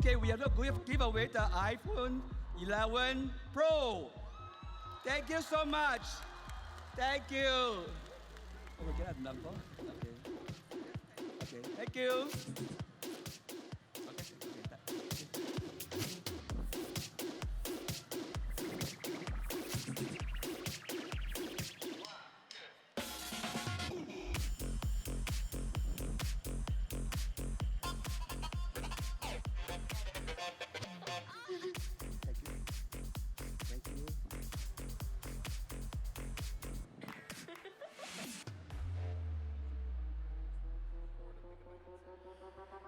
Okay, we are going to give away the iPhone 11 Pro. Thank you so much. Thank you. Oh, we get a number. Okay. Okay. Thank you.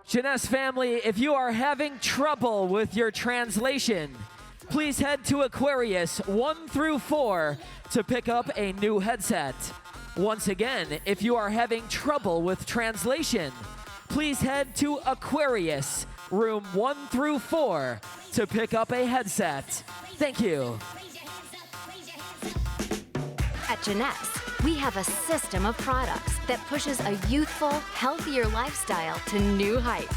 Jeunesse family, if you are having trouble with your translation, please head to Aquarius 1 through 4 to pick up a new headset. Once again, if you are having trouble with translation, please head to Aquarius room 1 through 4 to pick up a headset. Thank you. At Jeunesse, we have a system of products that pushes a youthful, healthier lifestyle to new heights.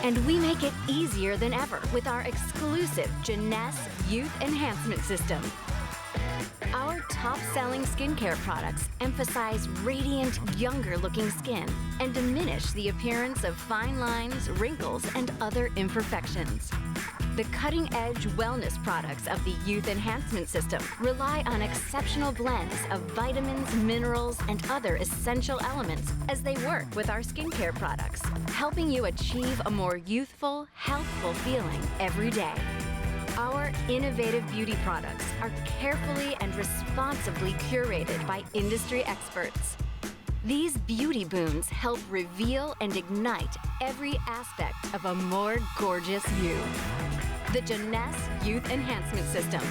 And we make it easier than ever with our exclusive Jeunesse Youth Enhancement System. Our top-selling skincare products emphasize radiant, younger-looking skin and diminish the appearance of fine lines, wrinkles, and other imperfections. The cutting-edge wellness products of the Youth Enhancement System rely on exceptional blends of vitamins, minerals, and other essential elements as they work with our skincare products, helping you achieve a more youthful, healthful feeling every day. Our innovative beauty products are carefully and responsibly curated by industry experts. These beauty boons help reveal and ignite every aspect of a more gorgeous you. The Jeunesse Youth Enhancement System.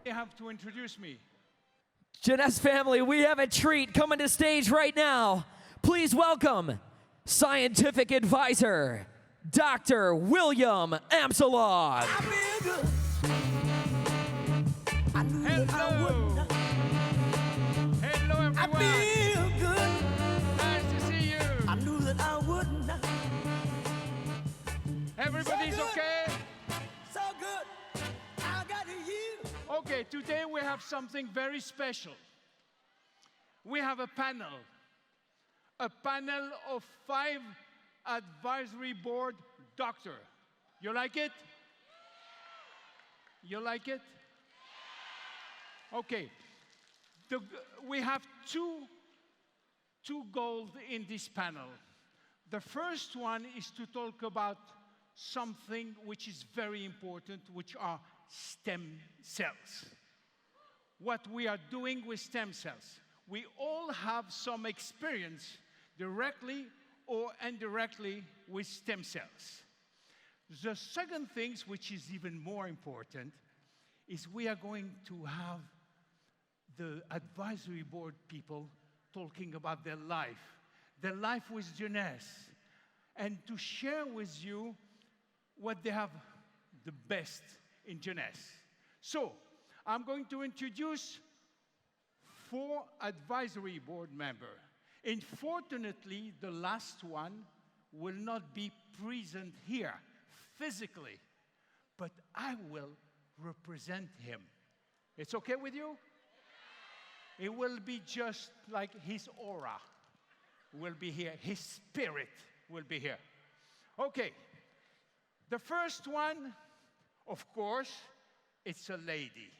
You have to introduce me. Jeunesse family, we have a treat coming to stage right now. Please welcome scientific advisor, Dr. William Amsalon. Hello. Hello, everyone. Nice to see you. I knew that I would not. Everybody's okay? So good. I got you. Okay, today we have something very special. We have a panel of 5 advisory board doctor. You like it? You like it? Okay. We have two goals in this panel. The first one is to talk about something which is very important, which are stem cells. What we are doing with stem cells. We all have some experience directly or indirectly with stem cells. The second thing, which is even more important, is we are going to have the advisory board people talking about their life with Jeunesse, and to share with you what they have the best in Jeunesse. So, I'm going to introduce 4 advisory board members. Unfortunately, the last one will not be present here physically, but I will represent him. It's okay with you? It will be just like his aura will be here. His spirit will be here. Okay. The first one, of course, it's a lady.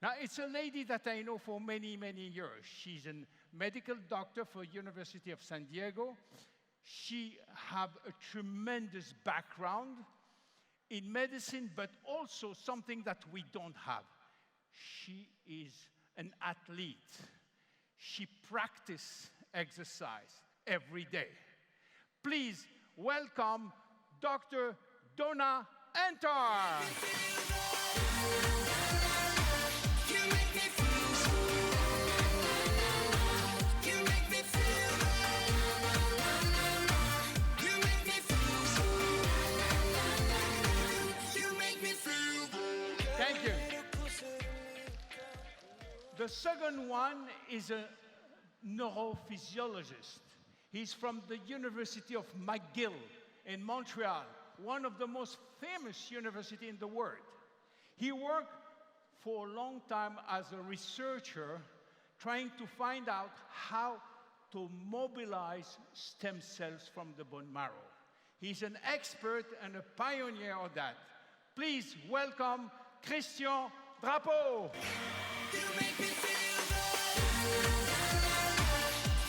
Now, it's a lady that I know for many, many years. She's a medical doctor for University of San Diego. She has a tremendous background in medicine, but also something that we don't have. She is an athlete. She practices exercise every day. Please welcome Dr. Donna Antar. Thank you. The second one is a neurophysiologist. He's from the University of McGill in Montreal. one of the most famous universities in the world. He worked for a long time as a researcher trying to find out how to mobilize stem cells from the bone marrow. He's an expert and a pioneer of that. Please welcome Christian Drapeau. You make me feel good.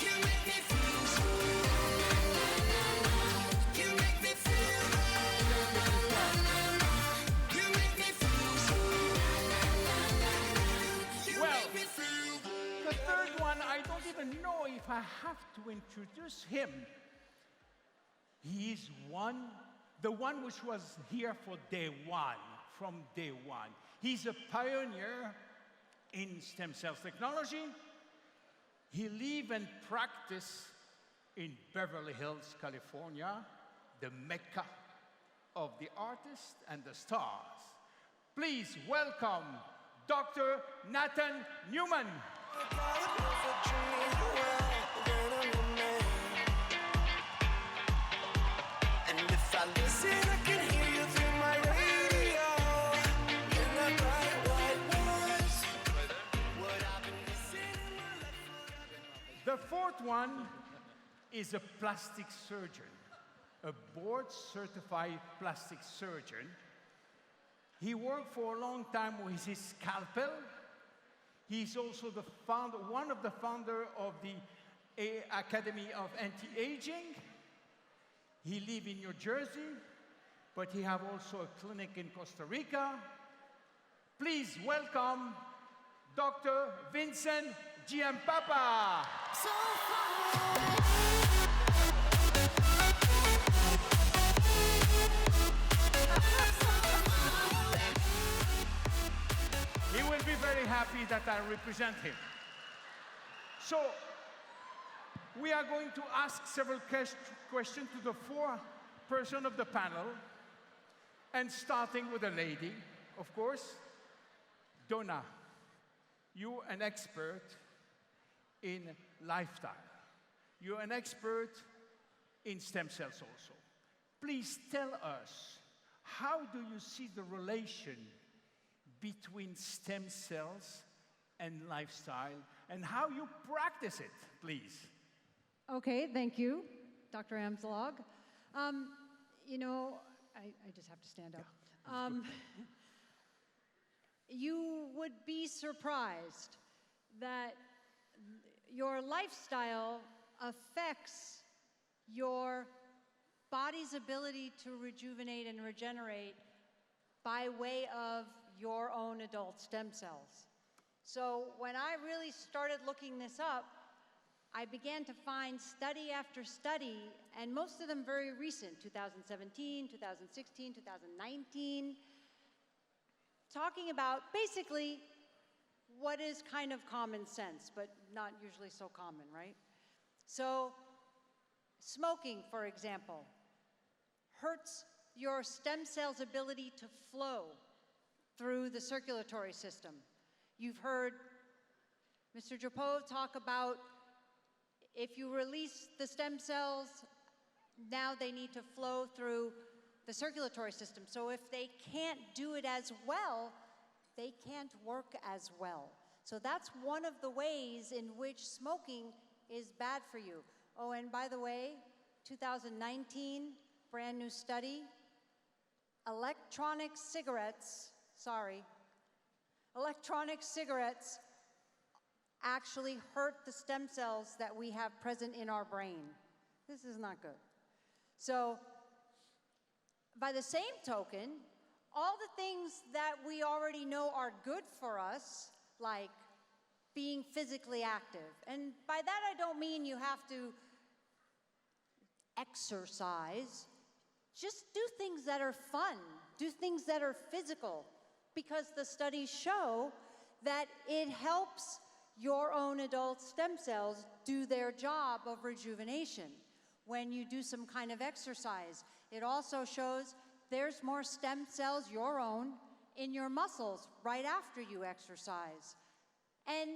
You make me feel good. You make me feel good. You make me feel good. You Well, make me feel good. the third one, I don't even know if I have to introduce him. He's the one which was here for day one, from day one. He's a pioneer in stem cell technology. He lives and practices in Beverly Hills, California, the mecca of the artists and the stars. Please welcome Dr. Nathan Newman. And if I listen, I can hear you through my radio. In the bright white walls. What I've been missing in my life. The fourth one is a plastic surgeon, a board-certified plastic surgeon. He worked for a long time with his scalpel. He's also the one of the founder of the Academy of Anti-Aging. He lives in New Jersey, but he has also a clinic in Costa Rica. Please welcome Dr. Vincent Giampapa. So far away. He will be very happy that I represent him. So, we are going to ask several questions to the four persons of the panel, and starting with a lady, of course. Donna, you're an expert in lifestyle. You're an expert in stem cells also. Please tell us, how do you see the relation between stem cells and lifestyle, and how you practice it, please? Okay, thank you, Dr. Amzlog. You know, I just have to stand up. You would be surprised that your lifestyle affects your body's ability to rejuvenate and regenerate by way of your own adult stem cells. So when I really started looking this up, I began to find study after study, and most of them very recent, 2017, 2016, 2019, talking about basically what is kind of common sense, but not usually so common, right? So smoking, for example, hurts your stem cells' ability to flow through the circulatory system. You've heard Mr. Drapeau talk about if you release the stem cells, now they need to flow through the circulatory system. So if they can't do it as well, they can't work as well. So that's one of the ways in which smoking is bad for you. Oh, and by the way, 2019, brand new study, electronic cigarettes actually hurt the stem cells that we have present in our brain. This is not good. So, by the same token, all the things that we already know are good for us, like being physically active, and by that I don't mean you have to exercise, just do things that are fun, do things that are physical, because the studies show that it helps your own adult stem cells do their job of rejuvenation when you do some kind of exercise. It also shows there's more stem cells, your own, in your muscles right after you exercise. And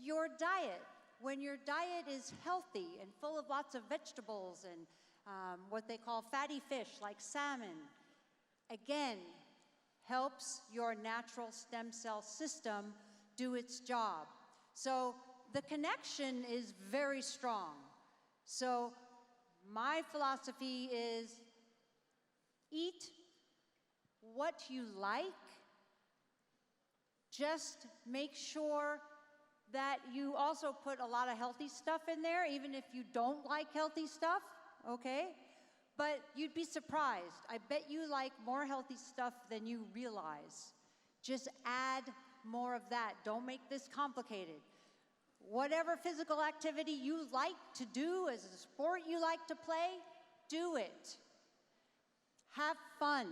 your diet, when your diet is healthy and full of lots of vegetables and what they call fatty fish like salmon, again, helps your natural stem cell system do its job. So the connection is very strong. So my philosophy is eat what you like. Just make sure that you also put a lot of healthy stuff in there, even if you don't like healthy stuff, okay? But you'd be surprised. I bet you like more healthy stuff than you realize. Just add more of that. Don't make this complicated. Whatever physical activity you like to do, as a sport you like to play, do it. Have fun.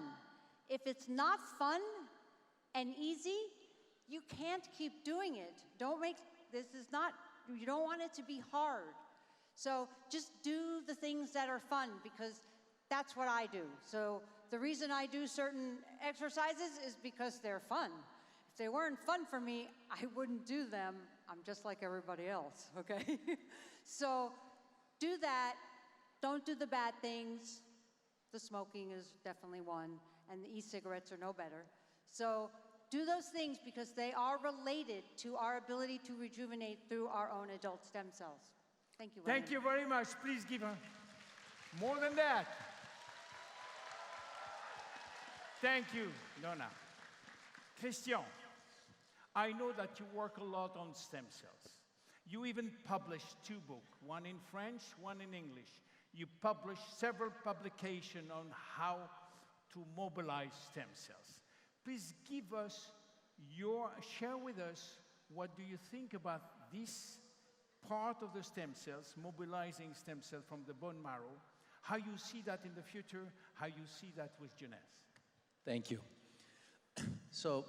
If it's not fun and easy, you can't keep doing it. You don't want it to be hard. So just do the things that are fun, because that's what I do. So the reason I do certain exercises is because they're fun. If they weren't fun for me, I wouldn't do them. I'm just like everybody else, okay? So do that. Don't do the bad things. The smoking is definitely one, and the e-cigarettes are no better. So do those things because they are related to our ability to rejuvenate through our own adult stem cells. Thank you. Thank you very much. Please give her more than that. Thank you, Nona. Christian, I know that you work a lot on stem cells. You even published 2 books, one in French, one in English. You published several publications on how to mobilize stem cells. Please share with us, what do you think about this part of the stem cells, mobilizing stem cells from the bone marrow, how you see that in the future, how you see that with Jeunesse? Thank you. So,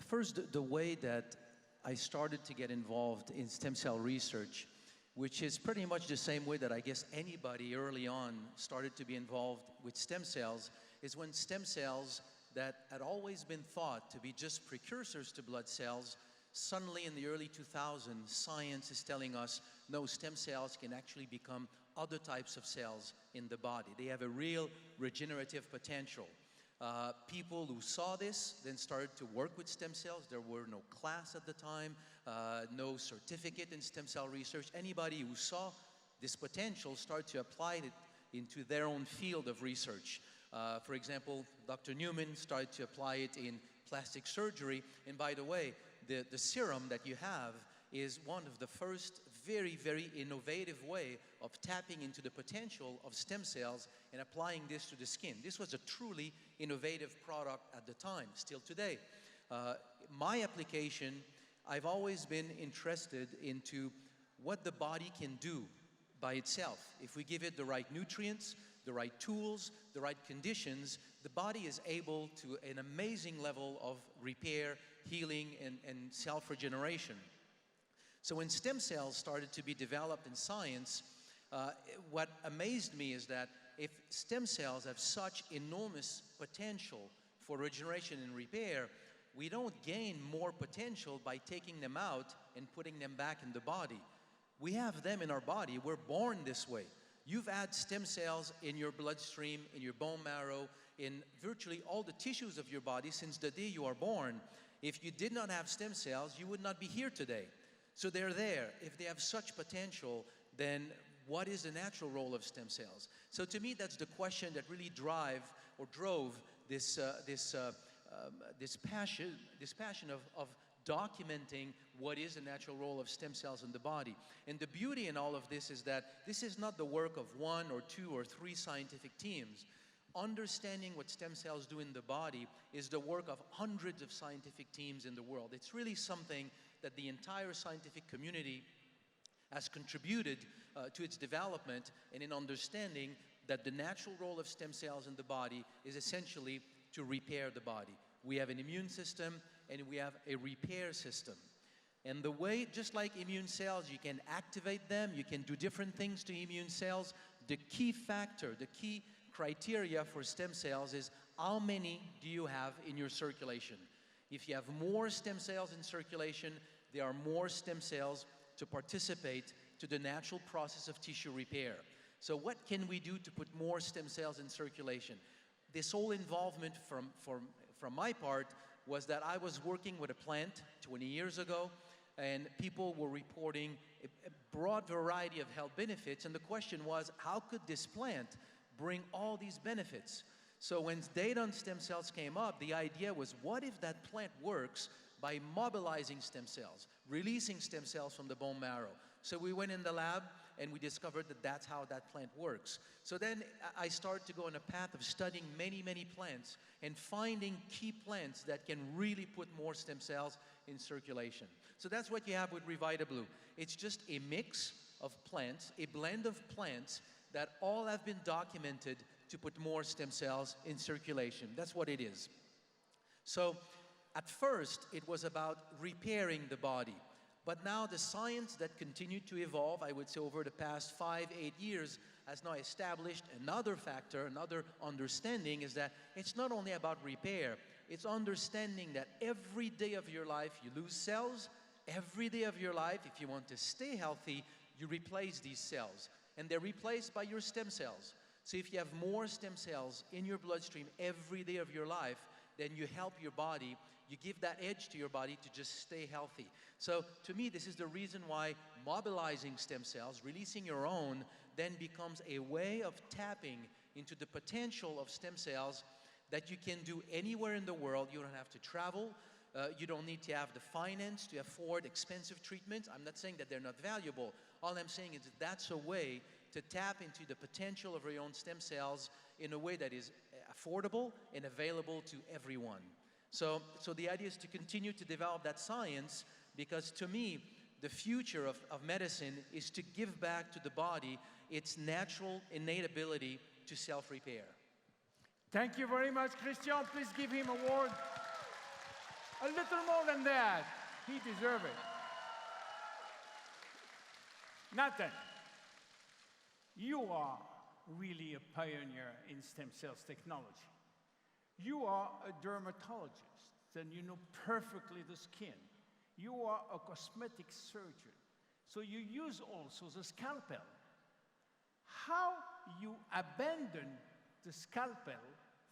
first, the way that I started to get involved in stem cell research, which is pretty much the same way that I guess anybody early on started to be involved with stem cells, is when stem cells that had always been thought to be just precursors to blood cells, suddenly in the early 2000s, science is telling us, no, stem cells can actually become other types of cells in the body. They have a real regenerative potential. People who saw this then started to work with stem cells. There were no class at the time, no certificate in stem cell research. Anybody who saw this potential started to apply it into their own field of research. For example, Dr. Newman started to apply it in plastic surgery. And by the way, the serum that you have is one of the first very, very innovative way of tapping into the potential of stem cells and applying this to the skin. This was a truly innovative product at the time, still today. My application, I've always been interested into what the body can do by itself. If we give it the right nutrients, the right tools, the right conditions, the body is able to an amazing level of repair, healing, and self-regeneration. So when stem cells started to be developed in science, what amazed me is that if stem cells have such enormous potential for regeneration and repair, we don't gain more potential by taking them out and putting them back in the body. We have them in our body. We're born this way. You've had stem cells in your bloodstream, in your bone marrow, in virtually all the tissues of your body since the day you are born. If you did not have stem cells, you would not be here today. So they're there. If they have such potential, then what is the natural role of stem cells? So to me, that's the question that really drove this passion of documenting what is the natural role of stem cells in the body. And the beauty in all of this is that this is not the work of 1 or 2 or 3 scientific teams. Understanding what stem cells do in the body is the work of hundreds of scientific teams in the world. It's really something that the entire scientific community has contributed to its development, and in understanding that the natural role of stem cells in the body is essentially to repair the body. We have an immune system and we have a repair system. And the way, just like immune cells, you can activate them, you can do different things to immune cells. The key factor, the key criteria for stem cells is how many do you have in your circulation. If you have more stem cells in circulation, there are more stem cells to participate to the natural process of tissue repair. So what can we do to put more stem cells in circulation? This whole involvement from my part was that I was working with a plant 20 years ago, and people were reporting a broad variety of health benefits, and the question was, how could this plant bring all these benefits? So when data on stem cells came up, the idea was, what if that plant works by mobilizing stem cells, releasing stem cells from the bone marrow? So we went in the lab and we discovered that that's how that plant works. So then I started to go on a path of studying many, many plants and finding key plants that can really put more stem cells in circulation. So that's what you have with RevitaBlue. It's just a mix of plants, a blend of plants that all have been documented to put more stem cells in circulation. That's what it is. So at first, it was about repairing the body. But now the science that continued to evolve, I would say over the past 5, 8 years, has now established another factor, another understanding, is that it's not only about repair, it's understanding that every day of your life you lose cells. Every day of your life, if you want to stay healthy, you replace these cells. And they're replaced by your stem cells. So if you have more stem cells in your bloodstream every day of your life, then you help your body, you give that edge to your body to just stay healthy. So to me, this is the reason why mobilizing stem cells, releasing your own, then becomes a way of tapping into the potential of stem cells that you can do anywhere in the world. You don't have to travel. You don't need to have the finance to afford expensive treatments. I'm not saying that they're not valuable. All I'm saying is that that's a way to tap into the potential of your own stem cells in a way that is affordable and available to everyone. So the idea is to continue to develop that science, because to me, the future of medicine is to give back to the body its natural, innate ability to self-repair. Thank you very much, Christian. Please give him a word. A little more than that. He deserves it. Nathan, you are really a pioneer in stem cells technology. You are a dermatologist, and you know perfectly the skin. You are a cosmetic surgeon, so you use also the scalpel. How you abandon the scalpel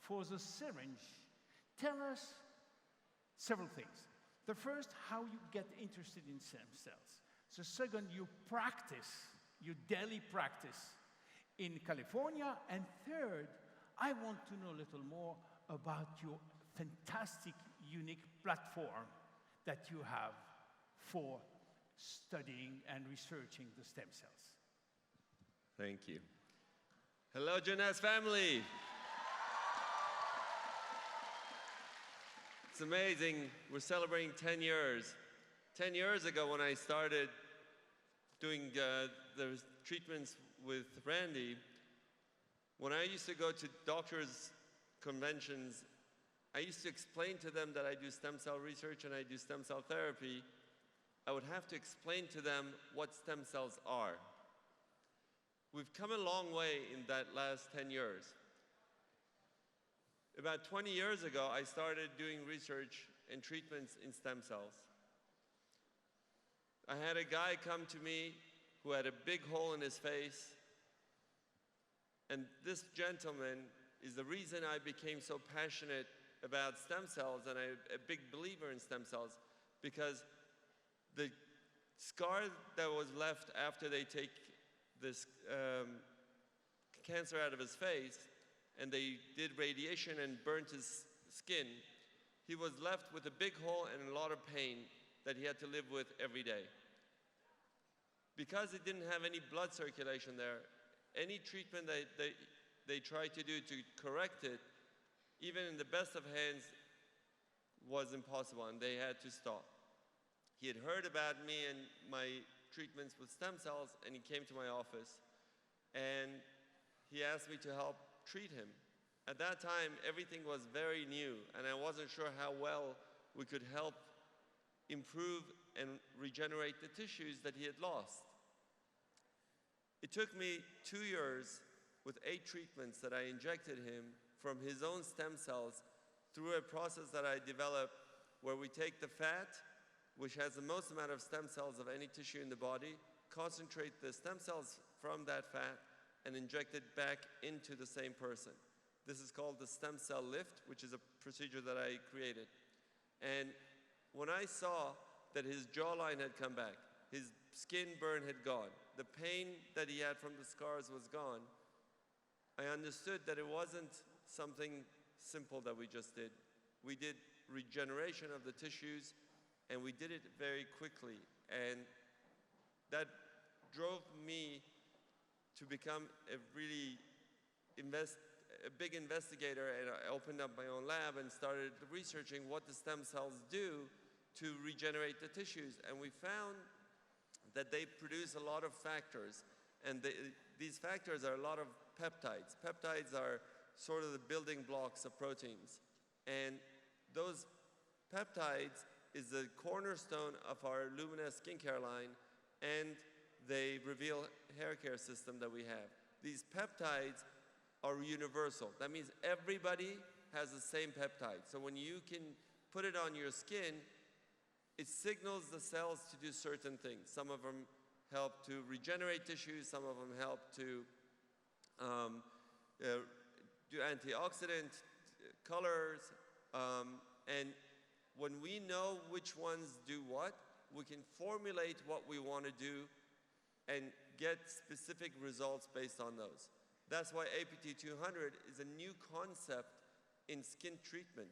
for the syringe? Tell us several things. The first, how you get interested in stem cells. The second, you daily practice in California. And third, I want to know a little more about your fantastic, unique platform that you have for studying and researching the stem cells. Thank you. Hello, Jeunesse family. It's amazing. We're celebrating 10 years. 10 years ago, when I started doing the treatments with Randy, when I used to go to doctors' conventions, I used to explain to them that I do stem cell research and I do stem cell therapy. I would have to explain to them what stem cells are. We've come a long way in that last 10 years. About 20 years ago, I started doing research and treatments in stem cells. I had a guy come to me who had a big hole in his face, and this gentleman is the reason I became so passionate about stem cells and a big believer in stem cells, because the scar that was left after they take this cancer out of his face, and they did radiation and burnt his skin, he was left with a big hole and a lot of pain that he had to live with every day. Because it didn't have any blood circulation there, any treatment that they tried to do to correct it, even in the best of hands, was impossible, and they had to stop. He had heard about me and my treatments with stem cells, and he came to my office, and he asked me to help treat him. At that time, everything was very new, and I wasn't sure how well we could help improve and regenerate the tissues that he had lost. It took me 2 years with 8 treatments that I injected him from his own stem cells through a process that I developed where we take the fat, which has the most amount of stem cells of any tissue in the body, concentrate the stem cells from that fat, and inject it back into the same person. This is called the stem cell lift, which is a procedure that I created. And when I saw that his jawline had come back, his skin burn had gone, the pain that he had from the scars was gone, I understood that it wasn't something simple that we just did. We did regeneration of the tissues, and we did it very quickly. And that drove me to become a really big investigator, and I opened up my own lab and started researching what the stem cells do to regenerate the tissues. And we found that they produce a lot of factors, and these factors are a lot of peptides. Peptides are sort of the building blocks of proteins. And those peptides is the cornerstone of our Luminous skincare line and the Reveal hair care system that we have. These peptides are universal. That means everybody has the same peptide. So when you can put it on your skin, it signals the cells to do certain things. Some of them help to regenerate tissues, some of them help to do antioxidant colors, and when we know which ones do what, we can formulate what we want to do and get specific results based on those. That's why APT 200 is a new concept in skin treatment.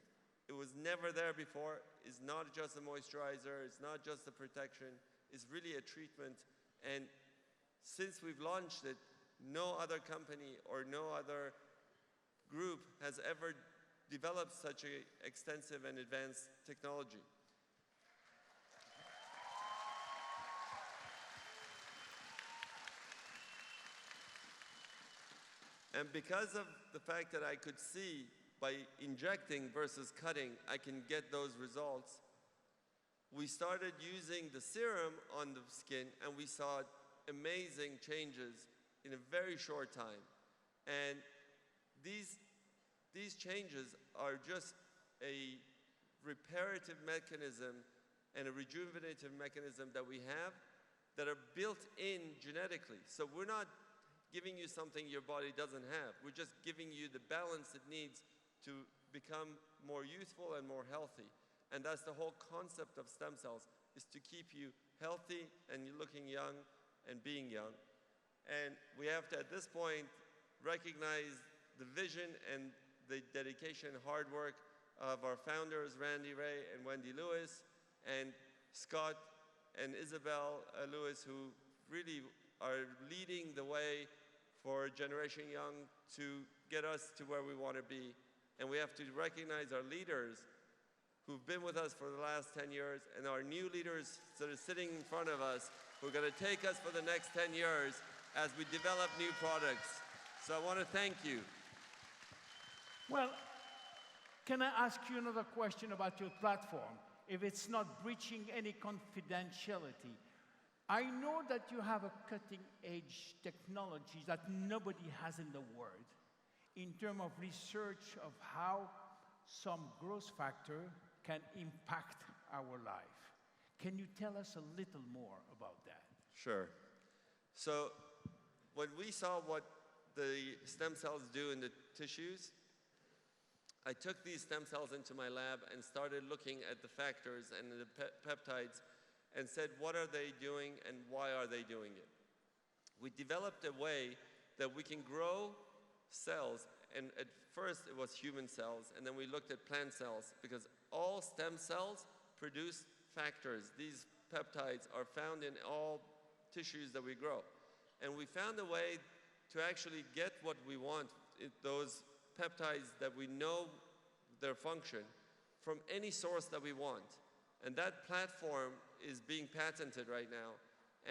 It was never there before. It's not just a moisturizer, it's not just a protection, it's really a treatment. And since we've launched it, no other company or no other group has ever developed such an extensive and advanced technology. And because of the fact that I could see by injecting versus cutting, I can get those results, we started using the serum on the skin, and we saw amazing changes in a very short time. And these changes are just a reparative mechanism and a rejuvenative mechanism that we have that are built in genetically. So we're not giving you something your body doesn't have. We're just giving you the balance it needs to become more youthful and more healthy. And that's the whole concept of stem cells, is to keep you healthy and you looking young and being young. And we have to, at this point, recognize the vision and the dedication and hard work of our founders, Randy Ray and Wendy Lewis, and Scott and Isabel Lewis, who really are leading the way for Generation Young to get us to where we want to be. And we have to recognize our leaders who've been with us for the last 10 years and our new leaders that are sitting in front of us who are going to take us for the next 10 years as we develop new products. So I want to thank you. Well, can I ask you another question about your platform, if it's not breaching any confidentiality? I know that you have a cutting-edge technology that nobody has in the world in terms of research of how some growth factor can impact our life. Can you tell us a little more about that? Sure. So when we saw what the stem cells do in the tissues, I took these stem cells into my lab and started looking at the factors and the peptides and said, what are they doing and why are they doing it? We developed a way that we can grow cells, and at first it was human cells, and then we looked at plant cells, because all stem cells produce factors. These peptides are found in all tissues that we grow. And we found a way to actually get what we want, those peptides that we know their function, from any source that we want. And that platform is being patented right now.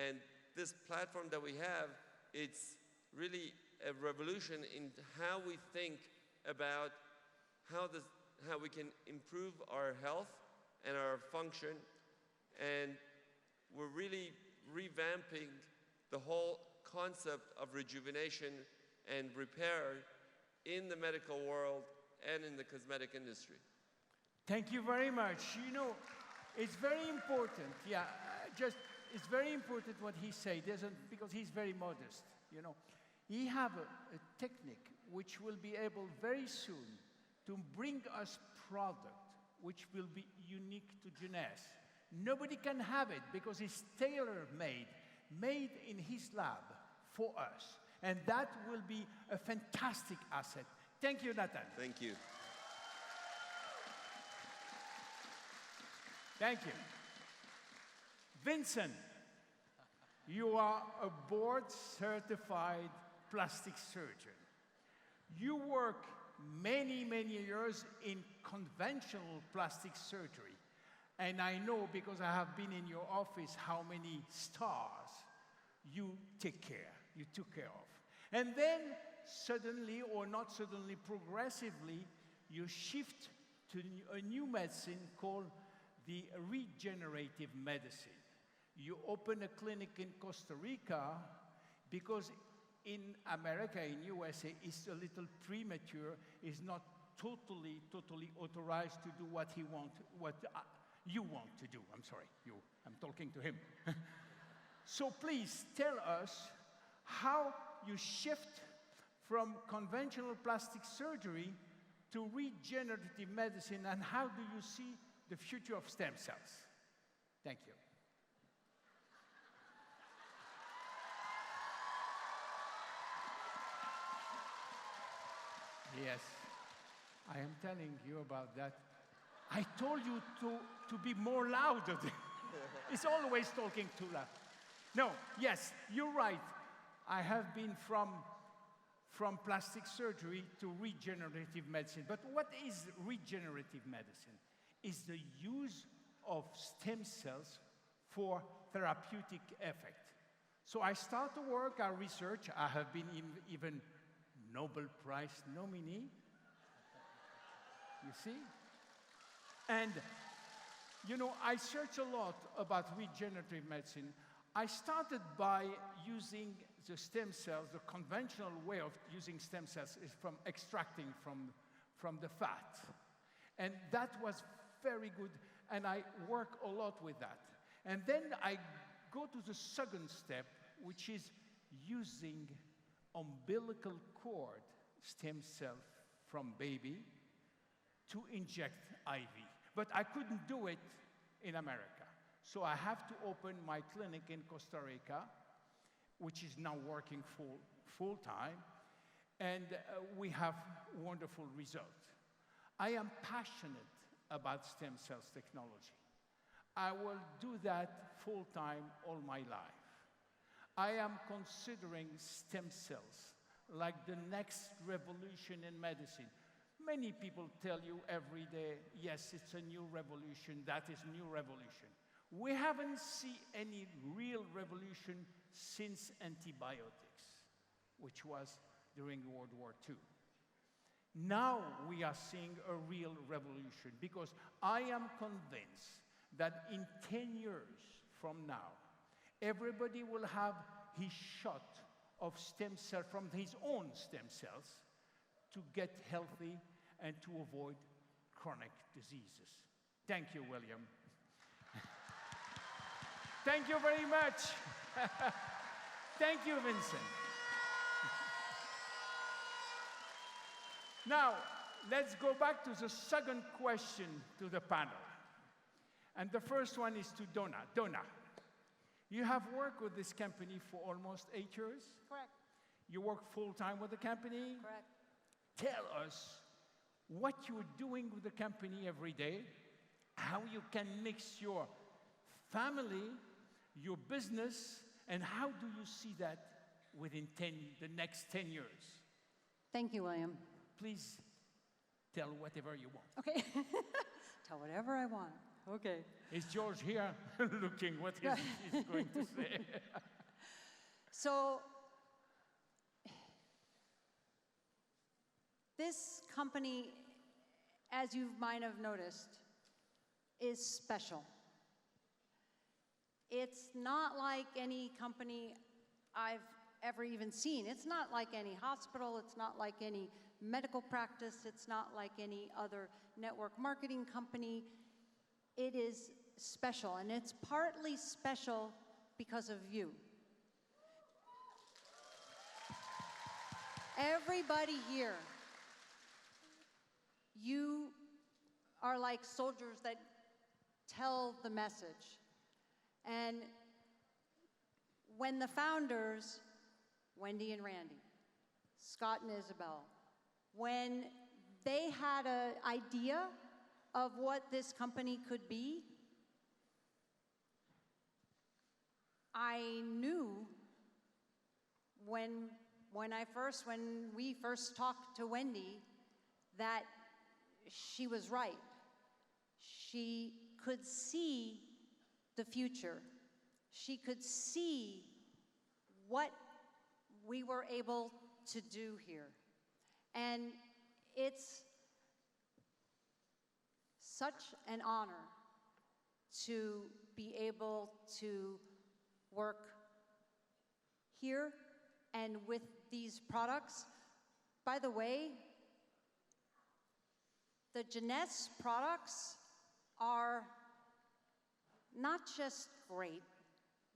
And this platform that we have, it's really a revolution in how we think about how we can improve our health and our function. And we're really revamping the whole concept of rejuvenation and repair in the medical world and in the cosmetic industry. Thank you very much. You know, it's very important. Yeah, it's very important what he said, because he's very modest. You know, He have a technique which will be able very soon to bring us product which will be unique to Jeunesse. Nobody can have it because it's tailor-made, made in his lab for us. And that will be a fantastic asset. Thank you, Nathan. Thank you. Thank you. Vincent, you are a board-certified plastic surgeon. You work many, many years in conventional plastic surgery. And I know, because I have been in your office, how many stars you took care of. And then suddenly, or not suddenly, progressively, you shift to a new medicine called the regenerative medicine. You open a clinic in Costa Rica because in America, in USA, it's a little premature. It's not totally authorized to do what you want to do. I'm sorry, I'm talking to him. So please tell us how you shift from conventional plastic surgery to regenerative medicine, and how do you see the future of stem cells? Thank you. Yes, I am telling you about that. I told you to be more louder. It's always talking too loud. No, yes, you're right. I have been from plastic surgery to regenerative medicine. But what is regenerative medicine? It's the use of stem cells for therapeutic effect. So I start to work, I research. I have been even Nobel Prize nominee. You see? And, you know, I search a lot about regenerative medicine. I started by using the stem cells. The conventional way of using stem cells is from extracting from the fat. And that was very good, and I work a lot with that. And then I go to the second step, which is using umbilical cord stem cell from baby to inject IV. But I couldn't do it in America. So I have to open my clinic in Costa Rica, which is now working full time, and we have wonderful results. I am passionate about stem cells technology. I will do that full time all my life. I am considering stem cells like the next revolution in medicine. Many people tell you every day, yes, it's a new revolution, that is new revolution. We haven't seen any real revolution since antibiotics, which was during World War II. Now we are seeing a real revolution, because I am convinced that in 10 years from now, everybody will have his shot of stem cell from his own stem cells to get healthy and to avoid chronic diseases. Thank you, William. Thank you very much. Thank you, Vincent. Now, let's go back to the second question to the panel. And the first one is to Donna. Donna, you have worked with this company for almost 8 years? Correct. You work full-time with the company? Correct. Tell us what you're doing with the company every day, how you can mix your family, your business, and how do you see that within the next 10 years? Thank you, William. Please tell whatever you want. Okay. Tell whatever I want. Okay. Is George here looking what he's going to say? So, this company, as you might have noticed, is special. It's not like any company I've ever even seen. It's not like any hospital. It's not like any medical practice. It's not like any other network marketing company. It is special, and it's partly special because of you. Everybody here, you are like soldiers that tell the message. And when the founders, Wendy and Randy, Scott and Isabel, when they had an idea of what this company could be, I knew when we first talked to Wendy that she was right. She could see the future. She could see what we were able to do here. And it's such an honor to be able to work here and with these products. By the way, the Jeunesse products are not just great,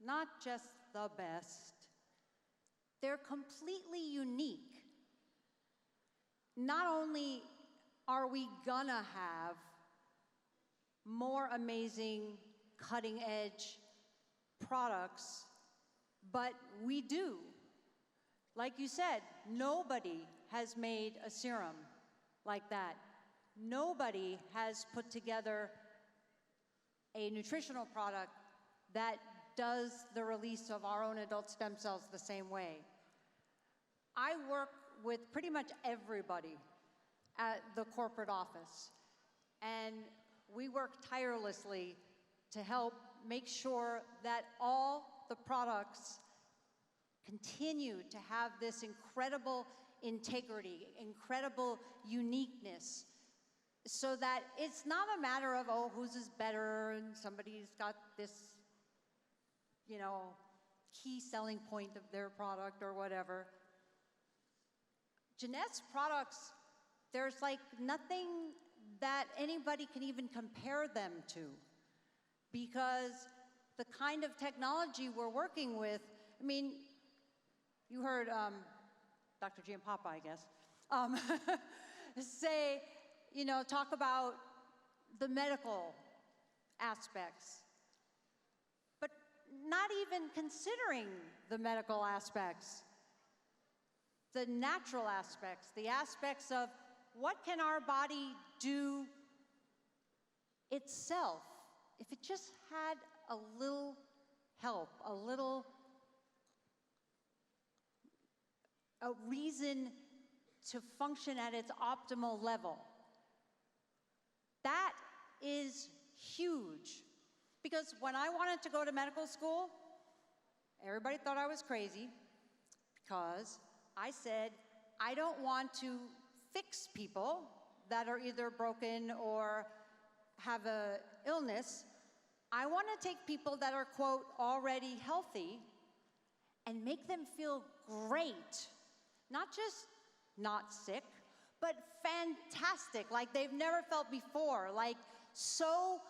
not just the best, they're completely unique. Not only are we gonna have more amazing cutting edge products, but we do. Like you said, nobody has made a serum like that. Nobody has put together a nutritional product that does the release of our own adult stem cells the same way. I work with pretty much everybody at the corporate office, and we work tirelessly to help make sure that all the products continue to have this incredible integrity, incredible uniqueness, so that it's not a matter of, oh, whose is better and somebody's got this, you know, key selling point of their product or whatever. Jeunesse products, there's like nothing that anybody can even compare them to, because the kind of technology we're working with, I mean, you heard Dr. Giampapa, I guess, say, you know, talk about the medical aspects, but not even considering the medical aspects, the natural aspects, the aspects of what can our body do itself if it just had a little help, a reason to function at its optimal level. That is huge. Because when I wanted to go to medical school, everybody thought I was crazy, because I said, I don't want to fix people that are either broken or have an illness. I want to take people that are, quote, already healthy and make them feel great. Not just not sick, but fantastic, like they've never felt before, like so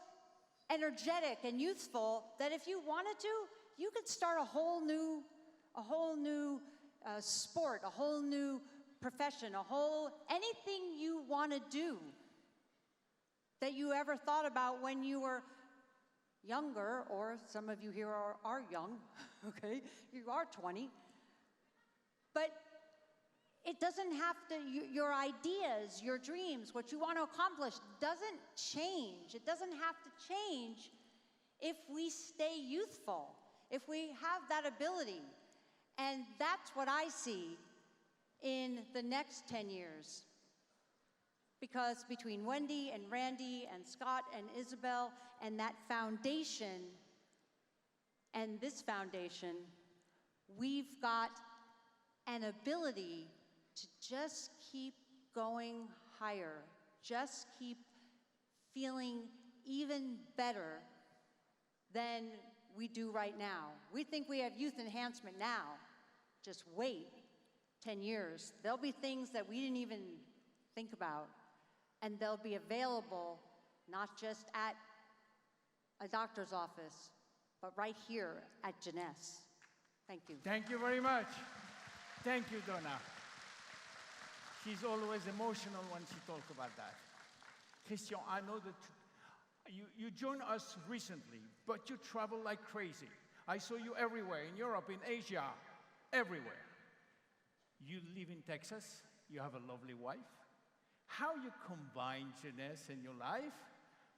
energetic and youthful that if you wanted to, you could start a whole new sport, a whole new profession, anything you want to do that you ever thought about when you were younger, or some of you here are young, okay? You are 20. But it doesn't have to, your ideas, your dreams, what you want to accomplish doesn't change. It doesn't have to change if we stay youthful, if we have that ability. And that's what I see in the next 10 years. Because between Wendy and Randy and Scott and Isabel and that foundation and this foundation, we've got an ability to just keep going higher, just keep feeling even better than we do right now. We think we have youth enhancement now. Just wait 10 years. There'll be things that we didn't even think about, and they'll be available not just at a doctor's office, but right here at Jeunesse. Thank you. Thank you very much. Thank you, Donna. She's always emotional when she talks about that. Christian, I know that you joined us recently, but you travel like crazy. I saw you everywhere, in Europe, in Asia, everywhere. You live in Texas, you have a lovely wife. How you combine jeunesse in your life,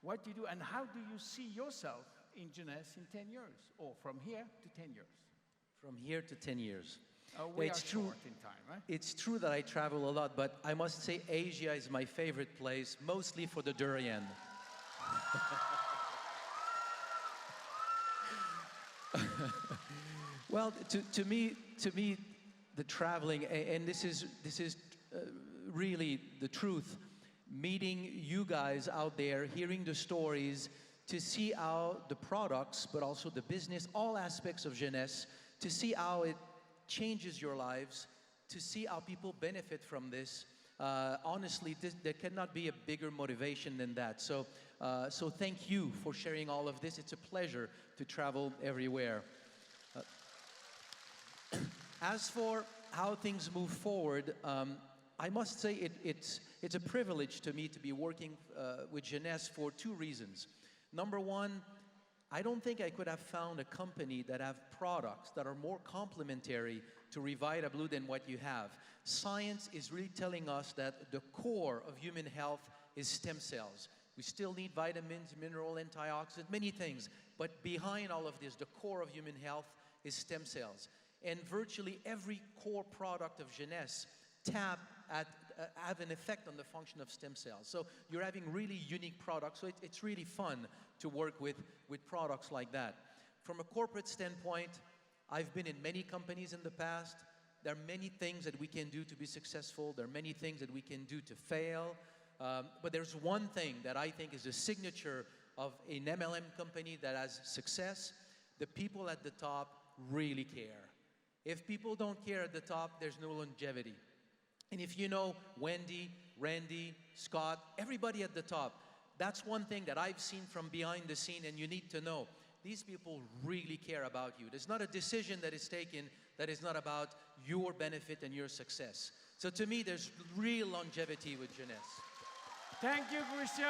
what you do, and how do you see yourself in jeunesse in 10 years, or from here to 10 years? From here to 10 years. We It's are true. short in time, right? It's true that I travel a lot, but I must say Asia is my favorite place, mostly for the durian. Well, to me, the traveling, and this is really the truth. Meeting you guys out there, hearing the stories, to see how the products, but also the business, all aspects of jeunesse, to see how it changes your lives, to see how people benefit from this. Honestly, there cannot be a bigger motivation than that. So thank you for sharing all of this. It's a pleasure to travel everywhere. As for how things move forward, I must say it's a privilege to me to be working with Jeunesse for two reasons. Number one, I don't think I could have found a company that have products that are more complementary to Revita Blue than what you have. Science is really telling us that the core of human health is stem cells. We still need vitamins, mineral, antioxidants, many things. But behind all of this, the core of human health is stem cells. And virtually every core product of Jeunesse have an effect on the function of stem cells. So you're having really unique products. So it's really fun to work with products like that. From a corporate standpoint, I've been in many companies in the past. There are many things that we can do to be successful. There are many things that we can do to fail. But there's one thing that I think is a signature of an MLM company that has success. The people at the top really care. If people don't care at the top, there's no longevity. And if you know Wendy, Randy, Scott, everybody at the top, that's one thing that I've seen from behind the scene, and you need to know. These people really care about you. There's not a decision that is taken that is not about your benefit and your success. So to me, there's real longevity with Jeunesse. Thank you, Christian.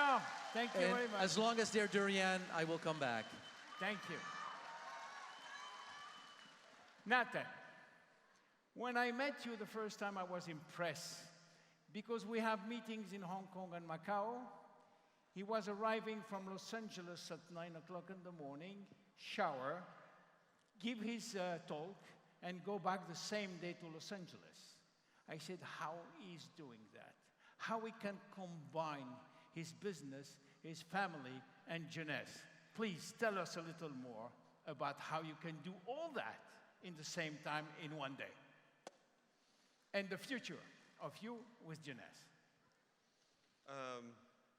Thank you And very much. as long as they're durian, I will come back. Thank you. Nathan, when I met you the first time, I was impressed because we have meetings in Hong Kong and Macau. He was arriving from Los Angeles at 9 o'clock in the morning, shower, give his talk, and go back the same day to Los Angeles. I said, how he's doing that? How he can combine his business, his family, and Jeunesse. Please tell us a little more about how you can do all that in the same time in one day. And the future of you with Jeunesse.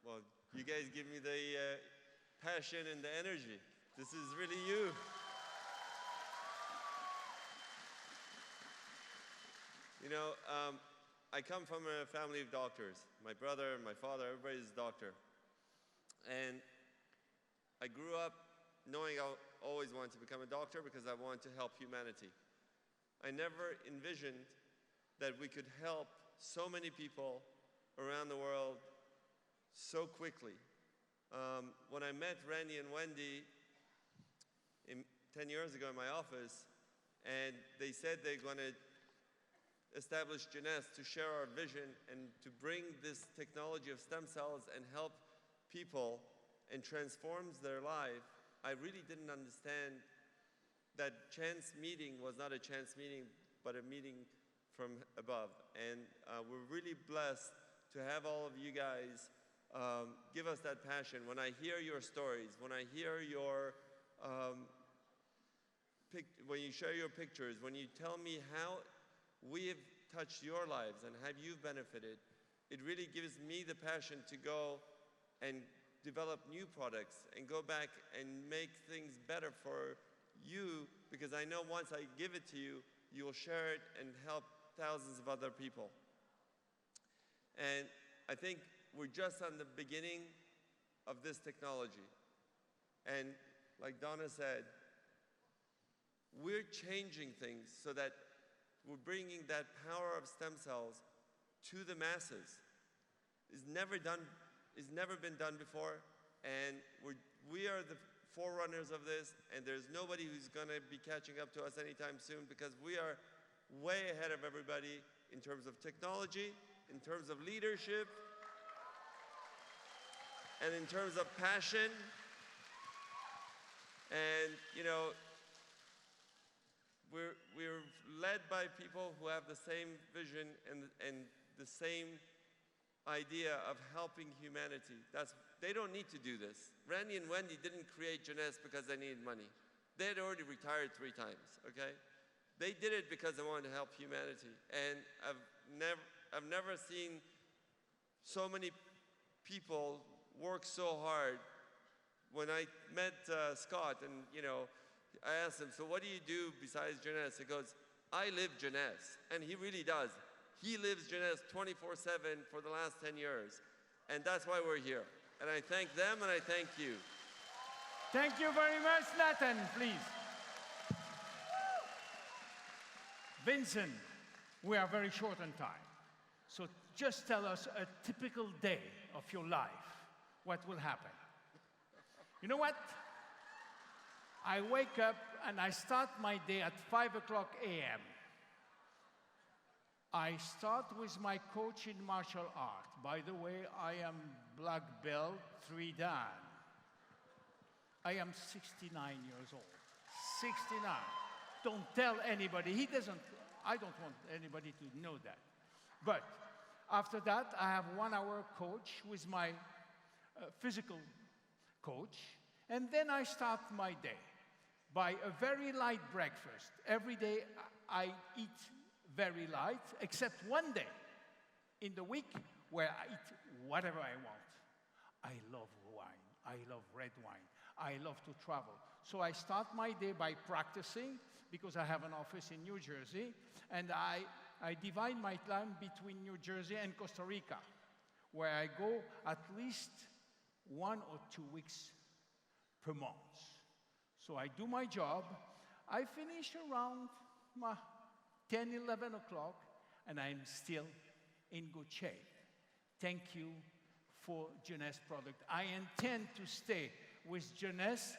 Well, you guys give me the passion and the energy. This is really you. You know, I come from a family of doctors. My brother, my father, everybody's a doctor. And I grew up knowing I always wanted to become a doctor because I wanted to help humanity. I never envisioned that we could help so many people around the world so quickly. When I met Randy and Wendy 10 years ago in my office, and they said they're going to establish Jeunesse to share our vision and to bring this technology of stem cells and help people and transforms their life, I really didn't understand that chance meeting was not a chance meeting, but a meeting from above. And we're really blessed to have all of you guys give us that passion. When I hear your stories, when I hear your, when you share your pictures, when you tell me how we have touched your lives and how you've benefited, it really gives me the passion to go and develop new products and go back and make things better for you, because I know once I give it to you, you will share it and help thousands of other people. And I think we're just on the beginning of this technology. And like Donna said, we're changing things so that we're bringing that power of stem cells to the masses is never been done before, and we are the forerunners of this, and there's nobody who's going to be catching up to us anytime soon, because we are way ahead of everybody in terms of technology, in terms of leadership, and in terms of passion. And you know, we're led by people who have the same vision and the same idea of helping humanity. They don't need to do this. Randy and Wendy didn't create Jeunesse because they needed money. They had already retired 3 times, okay? They did it because they wanted to help humanity. And I've never seen so many people work so hard. When I met Scott, and you know, I asked him, so what do you do besides Jeunesse? He goes, I live Jeunesse. And he really does. He lives Jeunesse 24/7 for the last 10 years. And that's why we're here. And I thank them and I thank you. Thank you very much, Nathan, please. Vincent, we are very short on time. So just tell us a typical day of your life. What will happen? You know what? I wake up and I start my day at 5 o'clock a.m. I start with my coach in martial art. By the way, I am black belt 3 dan. I am 69 years old. 69. Don't tell anybody. I don't want anybody to know that. But after that, I have 1 hour coach with my physical coach. And then I start my day by a very light breakfast. Every day I eat very light, except one day in the week where I eat whatever I want. I love wine. I love red wine. I love to travel. So I start my day by practicing, because I have an office in New Jersey, and I divide my time between New Jersey and Costa Rica, where I go at least 1 or 2 weeks per month. So I do my job. I finish around 10, 11 o'clock, and I'm still in good shape. Thank you for Jeunesse product. I intend to stay with Jeunesse,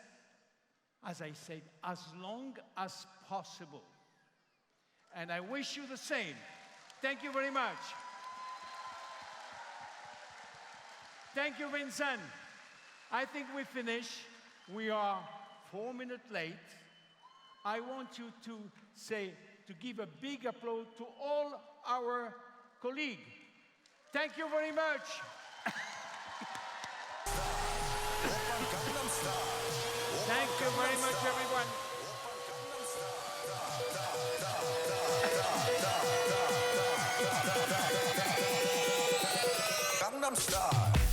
as I said, as long as possible. And I wish you the same. Thank you very much. Thank you, Vincent. I think we finished. We are 4 minutes late. I want you to give a big applause to all our colleagues. Thank you very much. Thank you very much, everyone. Gangnam Style.